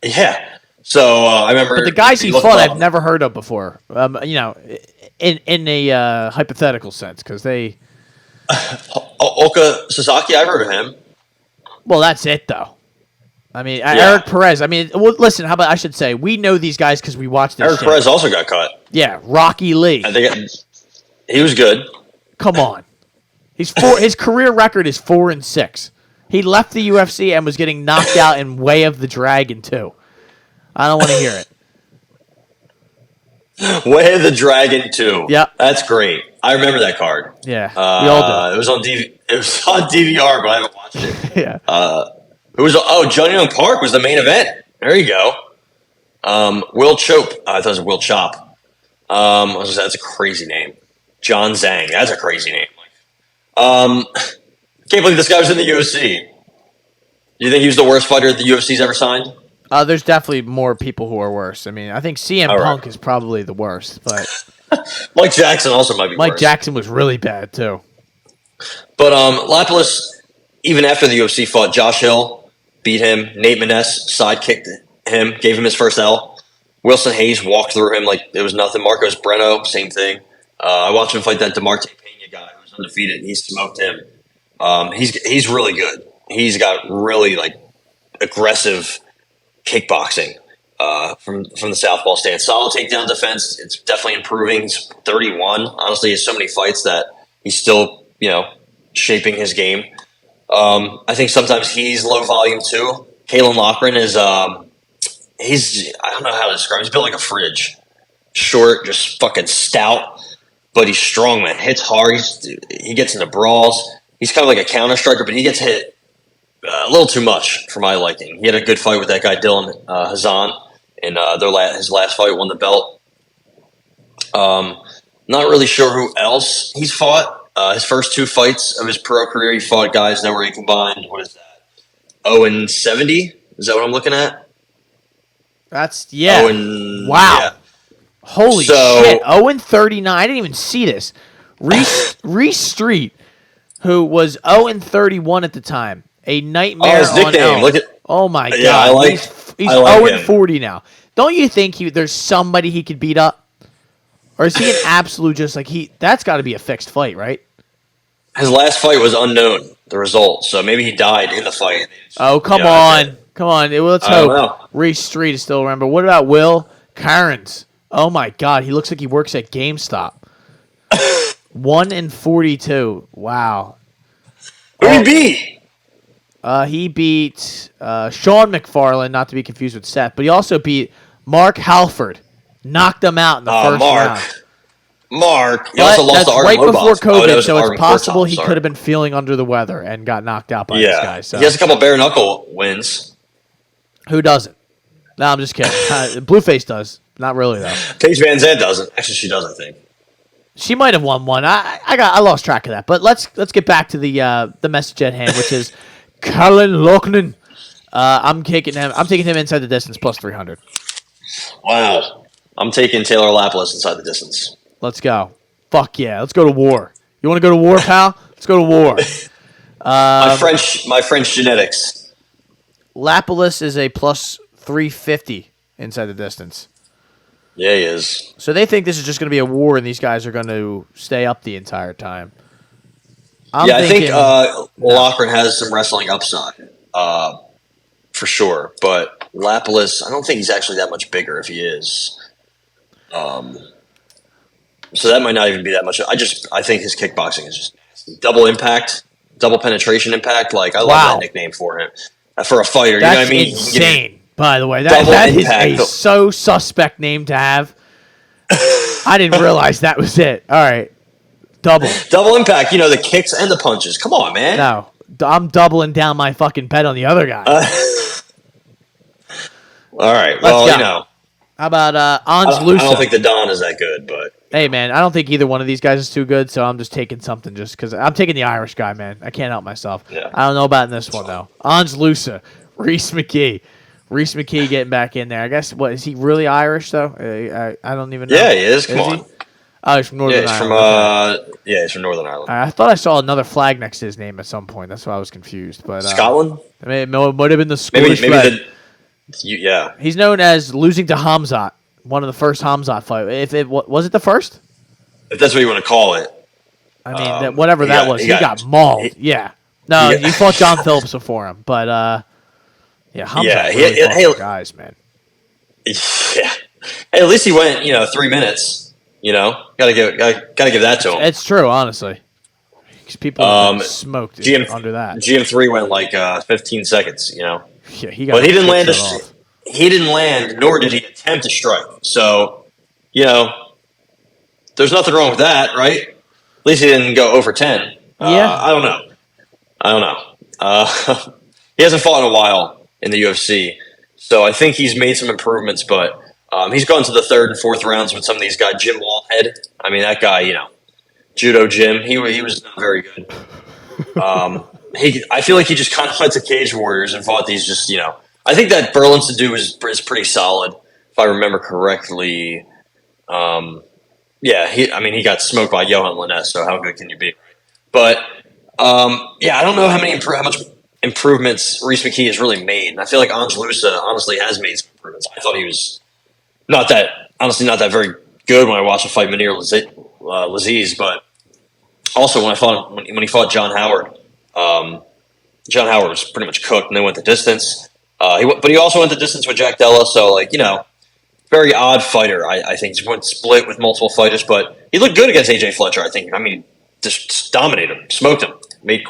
Yeah. So I remember. But the guys he fought, I've never heard of before. In a hypothetical sense, because they. Oka Sasaki, I've heard of him. Well, that's it, though. I mean, Eric Perez. I mean, listen. How about I should say we know these guys because we watched this. Eric Perez also got cut. Yeah, Rocky Lee. I think he was good. Come on. His career record is 4-6. He left the UFC and was getting knocked out in Way of the Dragon too. I don't want to hear it. Way of the Dragon 2. Yep. That's great. I remember that card. Yeah. We all do. It was on DVR, but I haven't watched it. Yeah. Johnny Young Park was the main event. There you go. Will Chope. I thought it was Will Chop. That's a crazy name. John Zhang. That's a crazy name. Can't believe this guy was in the UFC. Do you think he was the worst fighter the UFC's ever signed? There's definitely more people who are worse. I mean, I think CM Punk is probably the worst, but Mike Jackson also might be worse. Mike Jackson was really bad too. But Lapilus, even after the UFC fought, Josh Hill beat him. Nate Maness sidekicked him, gave him his first L. Wilson Hayes walked through him like it was nothing. Marcos Breno, same thing. I watched him fight that DeMarte Pena guy who was undefeated. He smoked him. He's really good. He's got really like aggressive kickboxing from the southpaw stance. Solid takedown defense. It's definitely improving. He's 31. Honestly, he has so many fights that he's still shaping his game. I think sometimes he's low volume too. Kalen Loughran is I don't know how to describe him. He's built like a fridge. Short, just fucking stout, but he's strong, man. Hits hard. He gets into brawls. He's kind of like a counter striker, but he gets hit a little too much for my liking. He had a good fight with that guy Dylan Hazan in his last fight, won the belt. Not really sure who else he's fought. His first 2 fights of his pro career, he fought guys that were he combined. What is that? 0-70? Is that what I'm looking at? That's wow. Yeah. Holy shit. 0-39. I didn't even see this. Reese Street, who was 0-31 at the time. A nightmare his nickname. Look at. Oh my god. Yeah, he's 0-40 now. Don't you think there's somebody he could beat up? Or is he an absolute just like that's got to be a fixed fight, right? His last fight was unknown, the result. So maybe he died in the fight. Oh, come on. Come on. Let's hope Reese Street is still around. But what about Will Cairns? Oh, my God. He looks like he works at GameStop. 1-42. Wow. Who did he beat? He beat Sean McFarlane, not to be confused with Seth, but he also beat Mark Halford. Knocked him out in the first round. Mark. He also lost to Artem right Lobov. before COVID, so Artem it's possible Kortov, he could have been feeling under the weather and got knocked out by this guy. So. He has a couple bare knuckle wins. Who doesn't? No, I'm just kidding. Blueface does. Not really, though. Paige Van Zandt doesn't. Actually, she does, I think. She might have won one. I lost track of that. But let's get back to the message at hand, which is Colin Loughnan. I'm taking him inside the distance plus 300. Wow. I'm taking Taylor Lapilus inside the distance. Let's go. Fuck yeah. Let's go to war. You want to go to war, pal? Let's go to war. My French genetics. Lapilus is a plus 350 inside the distance. Yeah, he is. So they think this is just going to be a war, and these guys are going to stay up the entire time. I think Loughran has some wrestling upside, for sure. But Lapilus, I don't think he's actually that much bigger if he is. So that might not even be that much. I think his kickboxing is just nasty. Double impact, double penetration impact. Like I love that nickname for him. For a fighter, that's you know what I mean? Insane. By the way, that is a so suspect name to have. I didn't realize that was it. All right, double impact. The kicks and the punches. Come on, man. No, I'm doubling down my fucking bet on the other guy. All right. Well, How about Ons Lusa? I don't think the Don is that good, but hey, man, I don't think either one of these guys is too good, so I'm just taking something just because I'm taking the Irish guy, man. I can't help myself. Yeah. I don't know about in this one though. Ons Lusa, Reese McKee getting back in there. I guess is he really Irish though? I don't even know. Yeah, he is. Come on. Oh, he's from Northern Ireland. He's from Northern Ireland. I thought I saw another flag next to his name at some point. That's why I was confused. But Scotland? It might have been the Scottish flag. He's known as losing to Hamzat, one of the first Hamzat fights. Was it the first? If that's what you want to call it. I mean, whatever that was, he got mauled. He fought John Phillips before him, but Hamzat really guys, man. Yeah. Hey, at least he went, 3 minutes. Gotta give that to him. It's true, honestly. Because people smoked under that. GM3 went like 15 seconds. Yeah, he got. But he didn't land. He didn't land, nor did he attempt to strike. So, there's nothing wrong with that, right? At least he didn't go over 10. I don't know. He hasn't fought in a while in the UFC, so I think he's made some improvements. But he's gone to the third and fourth rounds with some of these guys. Jim Wallhead. I mean, that guy, Judo Jim. He was not very good. I feel like he just kind of went to Cage Warriors and fought these just, I think that Burlinson dude is pretty solid, if I remember correctly. He got smoked by Johan Linnes, so how good can you be? But, I don't know how much improvements Reese McKee has really made. And I feel like Ons Lusa honestly has made some improvements. I thought he was not that very good when I watched him fight Munir Laziz, but Also, when he fought John Howard, John Howard was pretty much cooked, and then went the distance. But he also went the distance with Jack Della, so very odd fighter. I think he went split with multiple fighters, but he looked good against AJ Fletcher. I think. I mean, just dominated him, smoked him, made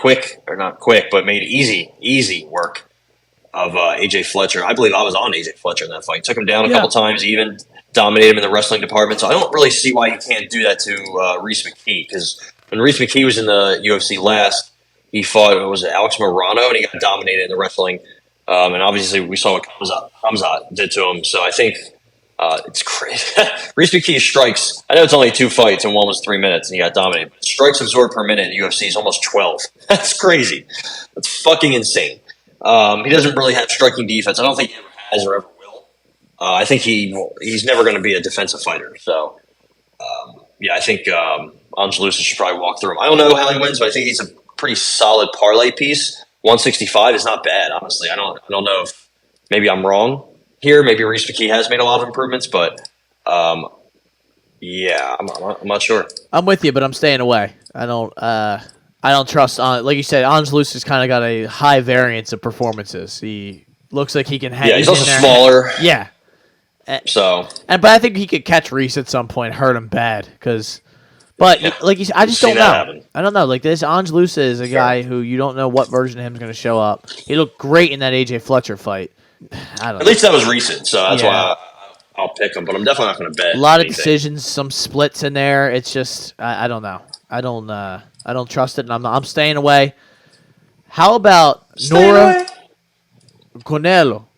not quick, but made easy work of AJ Fletcher. I believe I was on AJ Fletcher in that fight. Took him down a couple times, even dominated him in the wrestling department. So I don't really see why he can't do that to Reese McKee, because when Reese McKee was in the UFC last, he fought, Alex Morano, and he got dominated in the wrestling. And obviously, we saw what Hamzat did to him. So I think it's crazy. Reese McKee's strikes, I know it's only 2 fights, and one was 3 minutes, and he got dominated. But strikes absorbed per minute in UFC is almost 12. That's crazy. That's fucking insane. He doesn't really have striking defense. I don't think he ever has or ever will. I think he's never going to be a defensive fighter. So, I think Angelusa should probably walk through him. I don't know how he wins, but I think he's a pretty solid parlay piece. 165 is not bad, honestly. I don't know if maybe I'm wrong here. Maybe Reese McKee has made a lot of improvements, but I'm not sure. I'm with you, but I'm staying away. I don't trust like you said. Angelusa's kind of got a high variance of performances. He looks like he can hang. Yeah, he's also smaller. Yeah. But I think he could catch Reese at some point, hurt him bad, But like you said, I just don't know. Happen. I don't know. Like this, Angelusa is a guy who you don't know what version of him is going to show up. He looked great in that AJ Fletcher fight. I don't know. At least that was recent, so that's why I'll pick him. But I'm definitely not going to bet. A lot of decisions, some splits in there. It's just I don't know. I don't trust it, and I'm staying away. How about Nora Cornholio?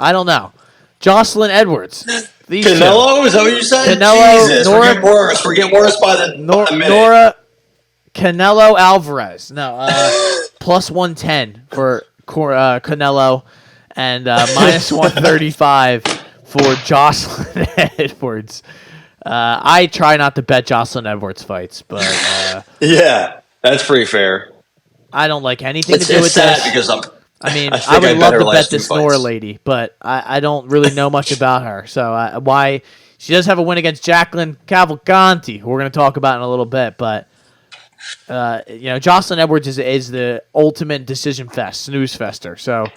I don't know. Jocelyn Edwards. Canelo? Is that what you said? Canelo, Jesus, Nora, we're getting worse by the minute. Nora Canelo Alvarez. No, plus 110 for Canelo, and minus 135 for Jocelyn Edwards. I try not to bet Jocelyn Edwards fights, but yeah, that's pretty fair. I don't like anything to do with sad this. Because I would love to bet this Nora lady, but I don't really know much about her. So why she does have a win against Jacqueline Cavalcanti, who we're going to talk about in a little bit. But Jocelyn Edwards is the ultimate decision snooze fester. So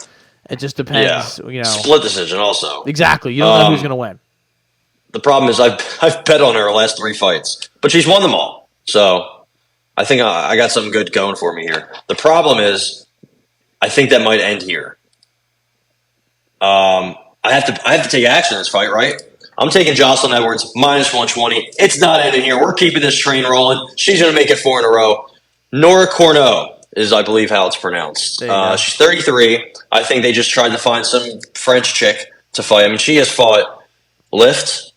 it just depends. Yeah. Split decision also. Exactly. You don't know who's going to win. The problem is I've bet on her last 3 fights, but she's won them all. So I think I got something good going for me here. The problem is, I think that might end here. I have to take action in this fight, right? I'm taking Jocelyn Edwards minus 120. It's not ending here. We're keeping this train rolling. She's going to make it 4 in a row. Nora Corneau is, I believe, how it's pronounced. She's 33. I think they just tried to find some French chick to fight. I mean, she has fought Lyft,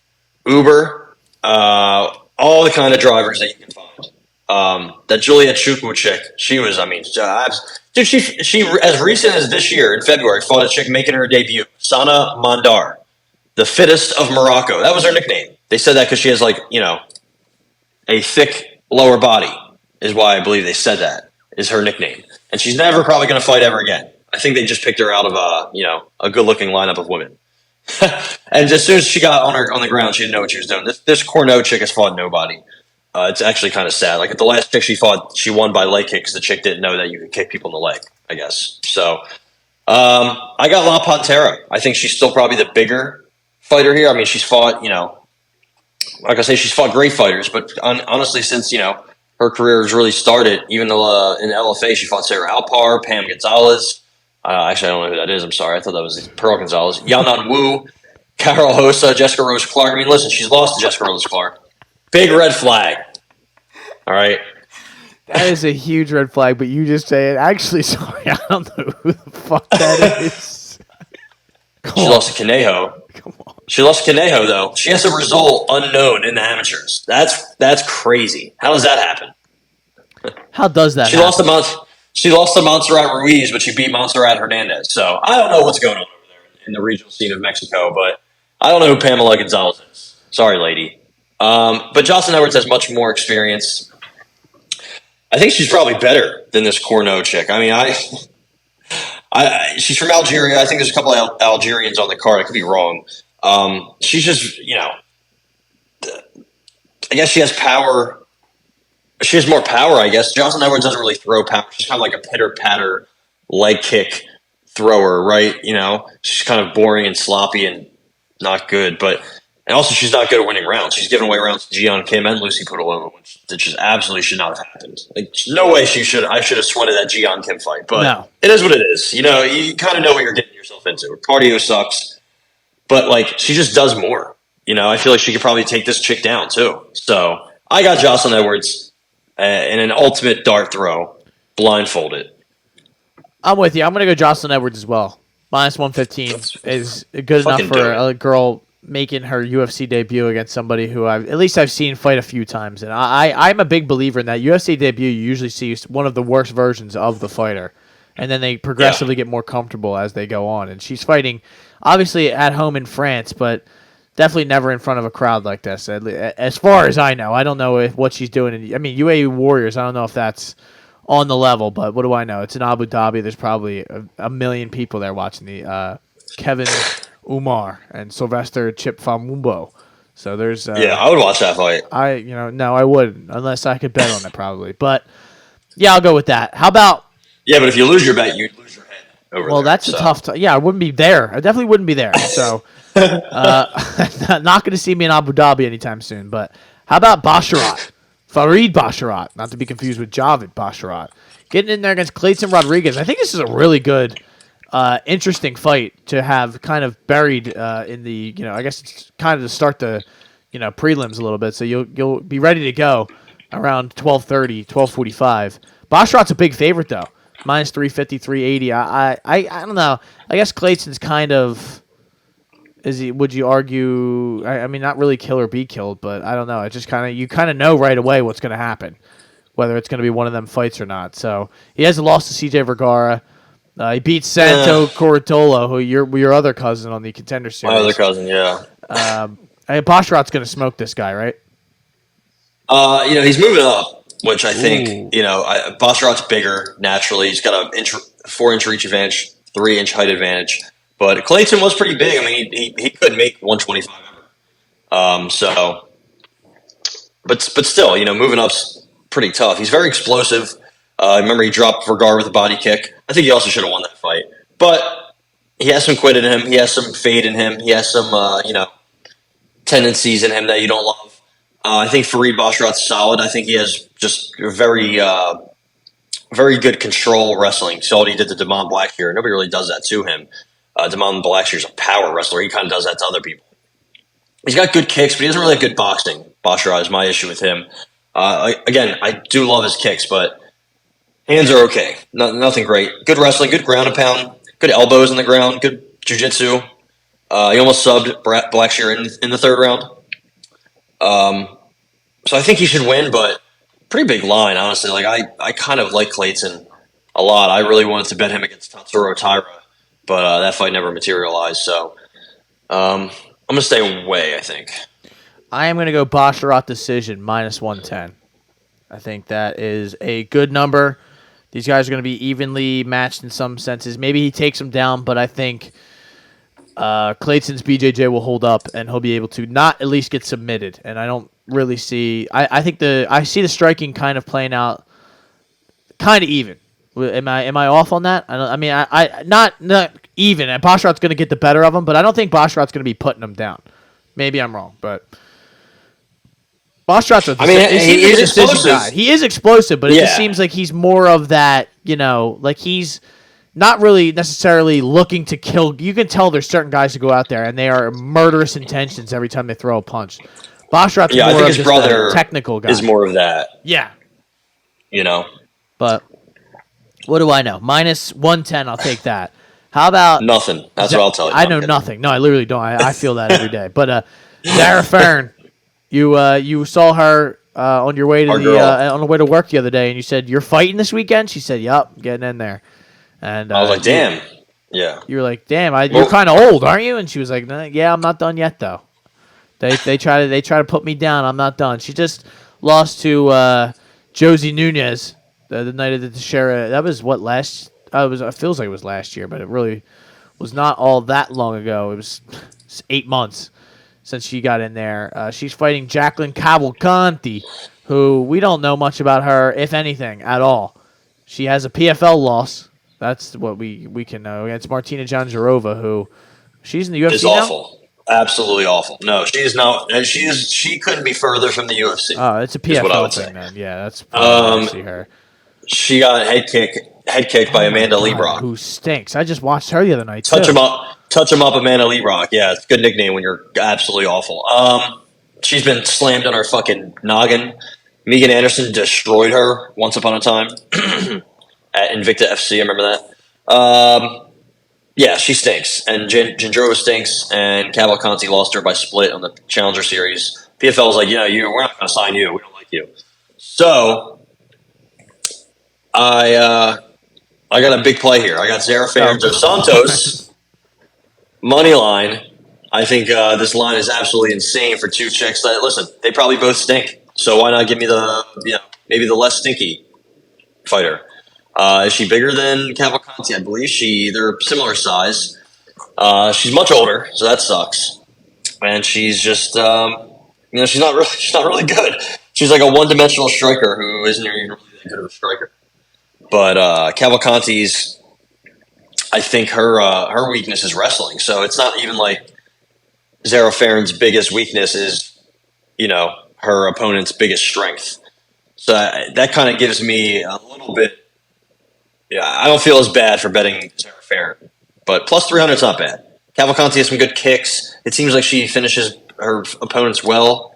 Uber, all the kind of drivers that you can find. That Juliet Chukwu chick, she was, dude, she as recent as this year in February fought a chick making her debut, Sana Mandar, the fittest of Morocco. That was her nickname. They said that because she has a thick lower body is why I believe they said that is her nickname. And she's never probably going to fight ever again. I think they just picked her out of a good looking lineup of women. And as soon as she got on the ground, she didn't know what she was doing. This Corneau chick has fought nobody. It's actually kind of sad. Like at the last chick she fought, she won by leg kick because the chick didn't know that you could kick people in the leg, I guess. So I got La Pantera. I think she's still probably the bigger fighter here. I mean, she's fought, like I say, she's fought great fighters. But honestly, since, her career has really started, even though in LFA she fought Sarah Alpar, Pam Gonzalez. Actually, I don't know who that is. I'm sorry. I thought that was Pearl Gonzalez. Yanan Wu, Carol Hosa, Jessica Rose Clark. I mean, listen, she's lost to Jessica Rose Clark. Big red flag. All right. That is a huge red flag, but you just say it. Actually, sorry, I don't know who the fuck that is. She lost to Conejo. Come on. She lost to Conejo, though. She has a result unknown in the amateurs. That's crazy. How does that happen? How does that She happen? lost to Montserrat Ruiz, but she beat Montserrat Hernandez. So I don't know what's going on over there in the regional scene of Mexico, but I don't know who Pamela Gonzalez is. Sorry, lady. But Jocelyn Edwards has much more experience. I think she's probably better than this Corneau chick. I mean, she's from Algeria. I think there's a couple of Algerians on the card. I could be wrong. She's just, I guess she has power She has more power, I guess. Jocelyn Edwards doesn't really throw power. She's kind of like a pitter-patter leg kick thrower, right? She's kind of boring and sloppy and not good. And also, she's not good at winning rounds. She's given away rounds to Gian Kim and Lucy Pudilova, which just absolutely should not have happened. Like, no way I should have sweated that Gian Kim fight. But No. It is what it is. You kind of know what you're getting yourself into. Cardio sucks. But, she just does more. I feel like she could probably take this chick down, too. So, I got Jocelyn Edwards in an ultimate dart throw, blindfolded. I'm with you. I'm going to go Jocelyn Edwards as well. Minus 115 is good enough for a girl making her UFC debut against somebody who I've seen fight a few times. And I'm a big believer in that. UFC debut, you usually see one of the worst versions of the fighter. And then they progressively get more comfortable as they go on. And she's fighting, obviously, at home in France, but definitely never in front of a crowd like this. As far as I know. I don't know what she's doing. UAE Warriors, I don't know if that's on the level, but what do I know? It's in Abu Dhabi. There's probably a million people there watching the Kevin Umar and Sylvester Chip Famumbo. So there's I would watch that fight. No, I wouldn't unless I could bet on it probably. But yeah, I'll go with that. How about? Yeah, but if you lose your bet, you'd lose your head over Well, there, that's a tough. Yeah, I wouldn't be there. I definitely wouldn't be there. So not going to see me in Abu Dhabi anytime soon. But how about Basharat? Farid Basharat, not to be confused with Javid Basharat, getting in there against Clayton Rodriguez. I think this is a really good, interesting fight to have kind of buried in the, I guess it's kind of to start the, prelims a little bit. So you'll be ready to go around 12:30, 12:45. Basharat's a big favorite though, minus 350, 380. I don't know. I guess Clayton's kind of. Would you argue? I mean, not really kill or be killed, but I don't know. It just you know right away what's going to happen, whether it's going to be one of them fights or not. So he has a loss to CJ Vergara. He beat Santo Coratola, who your other cousin on the Contender Series. My other cousin, yeah. Basharat's going to smoke this guy, right? He's moving up, which I think Basharat's bigger naturally. He's got a 4-inch reach advantage, 3-inch height advantage. But Clayton was pretty big. I mean, he couldn't make 125 ever. But still, moving up's pretty tough. He's very explosive. I remember he dropped Vergara with a body kick. I think he also should have won that fight. But he has some quit in him. He has some fade in him. He has some, tendencies in him that you don't love. I think Farid Basharat's solid. I think he has just very, very good control wrestling. So what he did to Damon Blackshear. Nobody really does that to him. Damon Blackshear's a power wrestler. He kind of does that to other people. He's got good kicks, but he doesn't really have good boxing. Basharat is my issue with him. Again, I do love his kicks, but hands are okay. Nothing great. Good wrestling, good ground and pound, good elbows in the ground, good jiu-jitsu. He almost subbed Blackshear in the third round. So I think he should win, but pretty big line, honestly. I kind of like Clayton a lot. I really wanted to bet him against Tatsuro Taira. But that fight never materialized, so I'm going to stay away, I think. I am going to go Basharat decision, minus 110. I think that is a good number. These guys are going to be evenly matched in some senses. Maybe he takes them down, but I think Clayton's BJJ will hold up, and he'll be able to not at least get submitted. And I don't really see... I see the striking kind of playing out kind of even. Am I off on that? Not even. And Basharat's going to get the better of him, but I don't think Basharat's going to be putting him down. Maybe I'm wrong, but Basharat's he is explosive. Guy. He is explosive, but it just seems like he's more of that. He's not really necessarily looking to kill. You can tell there's certain guys who go out there and they are murderous intentions every time they throw a punch. Basharat's more I think of his just brother a technical guy. Is more of that. Yeah. But. What do I know? Minus 110, I'll take that. How about... Nothing. That's what I'll tell you. I know nothing. No, I literally don't. I feel that every day. But Zara Fern, you saw her on your way to on the way to work the other day, and you said, "You're fighting this weekend?" She said, "Yup, getting in there." And I was like, "Damn." Yeah. You were like, "Damn, you're kind of old, aren't you?" And she was like, "Nah, yeah, I'm not done yet, though. They try to put me down. I'm not done." She just lost to Josie Nunez. The night of the Teixeira, that was what it feels like it was last year, but it really was not all that long ago. It was 8 months since she got in there. She's fighting Jacqueline Cavalcanti who we don't know much about her, if anything, at all. She has a PFL loss. That's what we can know. Against Martina Janjarova, who she's in the UFC Is now? awful. Absolutely awful. No, she is not. She couldn't be further from the UFC. Oh, it's a PFL thing then. Yeah, that's probably see her. She got head kicked by Amanda Lebrock, who stinks. I just watched her the other night. Touch him up, Amanda Lebrock. Yeah, it's a good nickname when you're absolutely awful. She's been slammed on her fucking noggin. Megan Anderson destroyed her once upon a time at Invicta FC. I remember that. Yeah, she stinks, and Janjarova stinks, and Cavalcanti lost her by split on the Challenger Series. PFL was like, we're not going to sign you. We don't like you. So I got a big play here. I got Zara Ferrans dos Santos money line. I think this line is absolutely insane for two chicks that, listen, they probably both stink. So why not give me maybe the less stinky fighter? Is she bigger than Cavalcanti? I believe they're similar size. She's much older, so that sucks. And she's just, she's not really good. She's like a one-dimensional striker who isn't even really that good of a striker. But Cavalcanti's, I think her weakness is wrestling. So it's not even like Zara Ferrans' biggest weakness is, her opponent's biggest strength. So that kind of gives me a little bit. Yeah, I don't feel as bad for betting Zara Ferrans, but plus 300 is not bad. Cavalcanti has some good kicks. It seems like she finishes her opponents well,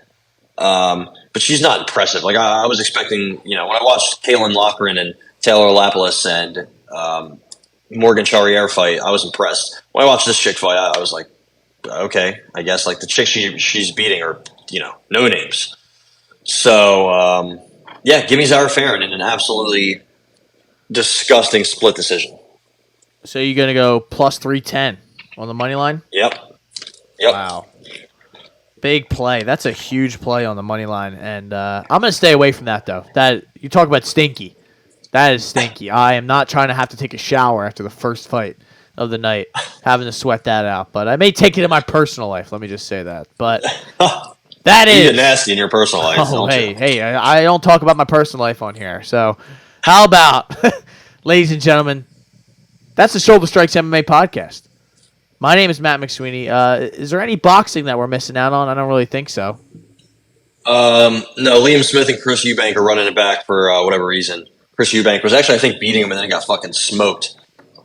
but she's not impressive. Like I was expecting, when I watched Kaylin Loughran and Taylor Lapilus and Morgan Charriere fight, I was impressed. When I watched this chick fight, I was like, okay, I guess like the chick she's beating are no names. So give me Zara Ferrans in an absolutely disgusting split decision. So you're going to go plus 310 on the money line? Yep. Wow. Big play. That's a huge play on the money line. And I'm going to stay away from that, though. That you talk about stinky. That is stinky. I am not trying to have to take a shower after the first fight of the night, having to sweat that out. But I may take it in my personal life. Let me just say that. But that is... You get nasty in your personal life, hey, I don't talk about my personal life on here. So how about, ladies and gentlemen, that's the Shoulder Strikes MMA podcast. My name is Matt McSweeney. Is there any boxing that we're missing out on? I don't really think so. No, Liam Smith and Chris Eubank are running it back for whatever reason. Chris Eubank was actually, I think, beating him and then he got fucking smoked.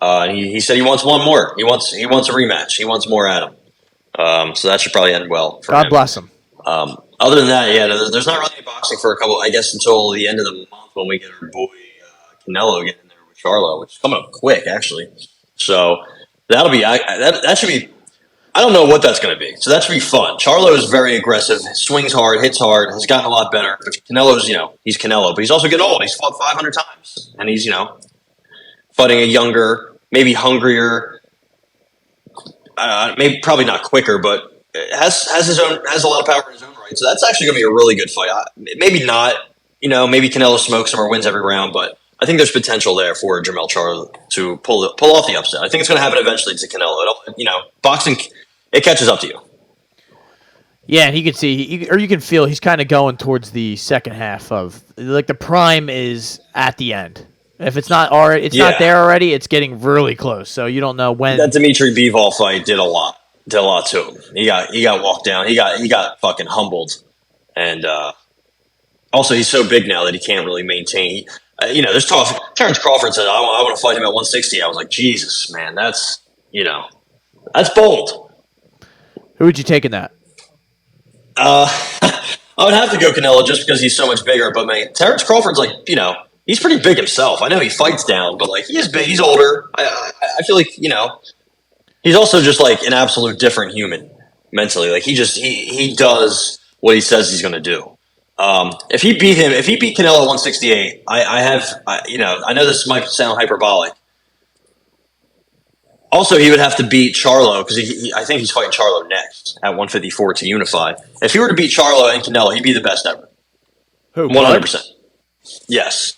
He said he wants one more. He wants a rematch. He wants more at him. So that should probably end well for him. God bless him. Other than that, there's not really any boxing for a couple, I guess, until the end of the month when we get our boy Canelo getting in there with Charlo, which is coming up quick, actually. So that'll be that should be. I don't know what that's going to be. So that should be fun. Charlo is very aggressive, swings hard, hits hard, has gotten a lot better. But Canelo's, he's Canelo, but he's also getting old. He's fought 500 times, and he's fighting a younger, maybe hungrier, maybe probably not quicker, but has a lot of power in his own right. So that's actually going to be a really good fight. Maybe not. Maybe Canelo smokes him or wins every round, but I think there's potential there for Jermell Charlo to pull off the upset. I think it's going to happen eventually to Canelo. Boxing, it catches up to you. Yeah, and he can see, or you can feel he's kind of going towards the second half of, like, the prime is at the end. If it's not already, not there already. It's getting really close. So you don't know when. That Dimitri Bivol fight did a lot to him. He got walked down. He got fucking humbled, and also he's so big now that he can't really maintain. There's talk. Terrence Crawford said, I want to fight him at 160. I was like, Jesus, man, that's bold. Who would you take in that? I would have to go Canelo just because he's so much bigger. But man, Terrence Crawford's like, he's pretty big himself. I know he fights down, but like he is big. He's older. I feel like he's also just like an absolute different human mentally. Like he does what he says he's going to do. If he beat Canelo at 168, I know this might sound hyperbolic. Also, he would have to beat Charlo because I think he's fighting Charlo next at 154 to unify. If he were to beat Charlo and Canelo, he'd be the best ever. Who? 100%. Yes.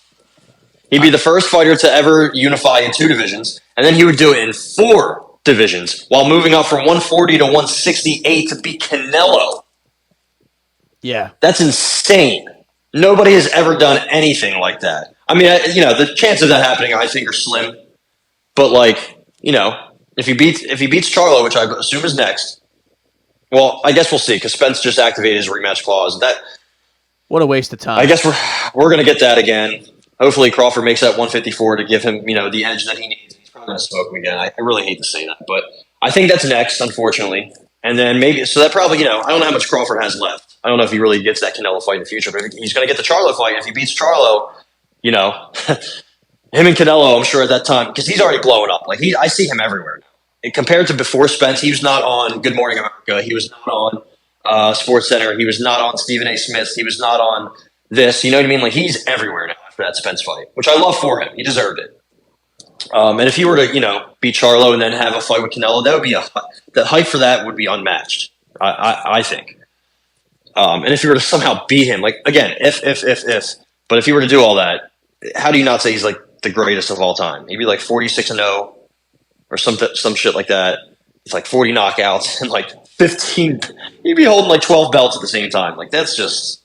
He'd be the first fighter to ever unify in 2 divisions, and then he would do it in 4 divisions while moving up from 140 to 168 to beat Canelo. Yeah. That's insane. Nobody has ever done anything like that. I mean, the chances of that happening, I think, are slim. But if he beats Charlo, which I assume is next, well, I guess we'll see because Spence just activated his rematch clause. What a waste of time. I guess we're going to get that again. Hopefully Crawford makes that 154 to give him the edge that he needs. He's probably going to smoke him again. I really hate to say that, but I think that's next, unfortunately. And then maybe that probably I don't know how much Crawford has left. I don't know if he really gets that Canelo fight in the future, but he's going to get the Charlo fight. If he beats Charlo, him and Canelo, I'm sure at that time, because he's already blowing up. I see him everywhere now. And compared to before Spence, he was not on Good Morning America. He was not on Sports Center. He was not on Stephen A. Smith. He was not on this. You know what I mean? He's everywhere now after that Spence fight, which I love for him. He deserved it. And if he were to, beat Charlo and then have a fight with Canelo, that would be the hype for that would be unmatched. I think. And if you were to somehow beat him, again, but if he were to do all that, how do you not say he's the greatest of all time? He'd be 46-0 or some shit like that. It's 40 knockouts and 15. He'd be holding 12 belts at the same time. That's just.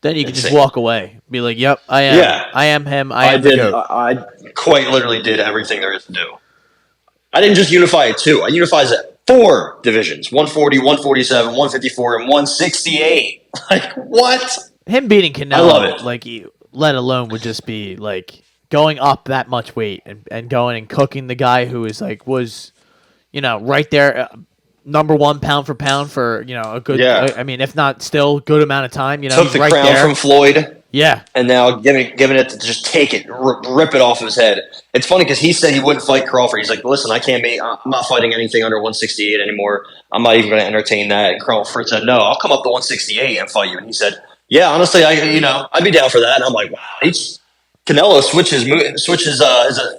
Then you can insane. just walk away, be like, "Yep, I am. Yeah. I am him. I am the GOAT." I quite literally did everything there is to do. I didn't just unify it 2. I unified it 4 divisions: 140, 147, 154, and 168. What? Him beating Canelo, I love it. Let alone would just be going up that much weight and going and cooking the guy who is was right there, number 1 pound for pound for a good. Yeah. I mean, if not still good amount of time. Took he's the right crown there. from Floyd. Yeah, and now giving it to just take it, rip it off his head. It's funny because he said he wouldn't fight Crawford. He's like, listen, I'm not fighting anything under 168 anymore. I'm not even going to entertain that. And Crawford said, no, I'll come up to 168 and fight you. And he said, yeah, honestly, I'd be down for that. And I'm like, wow, Canelo switches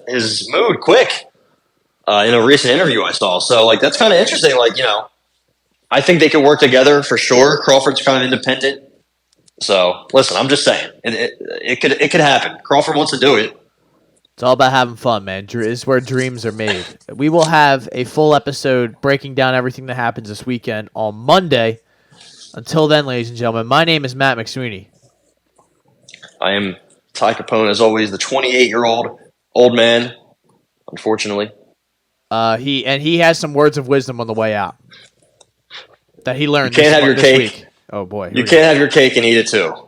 his mood quick in a recent interview I saw. So that's kind of interesting. I think they could work together for sure. Crawford's kind of independent. So listen, I'm just saying it could happen. Crawford wants to do it. It's all about having fun, man. This is where dreams are made. We will have a full episode breaking down everything that happens this weekend on Monday. Until then, ladies and gentlemen, my name is Matt McSweeney. I am Ty Capone, as always, the 28-year-old old man, unfortunately. He has some words of wisdom on the way out that he learned. You can't have your cake. Week. Oh boy! You can't have your cake and eat it too.